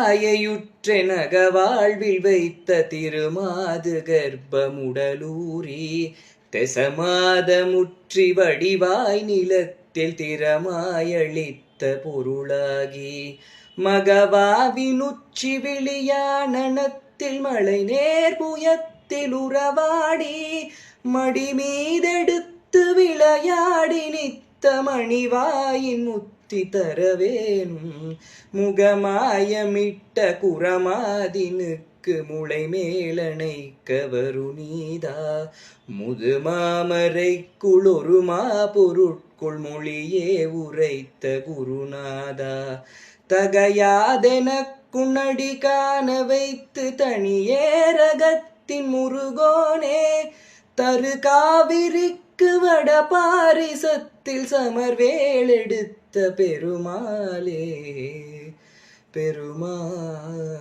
மாயையுற்றெனக வாழ்வில் வைத்த திருமாது கர்ப்பமுடலூரி தெசமாத முற்றி வடிவாய் நிலத்தில் திறமாயளித்த பொருளாகி மகவாவினுச்சி விழியானத்தில் மழை நேர்புயத்தில் உறவாடி மடி மீதெடுத்து விளையாடி நித்த மணிவாயின் முத்தி தரவேனும் முகமாயமிட்ட குரமாதினுக்கு முளை மேலணைக்க வருநீதா முதுமாமரைக்குள் ஒரு மா பொருட்குள் மொழியே உரைத்த குருநாதா தகையாதெனக்குணடி காண வைத்து தனியேரகத்தின் முருகோனே தரு காவிரிக்கு வட பாரிசத்தில் சமர்வேளெடுத்த பெருமாளே பெருமாளே.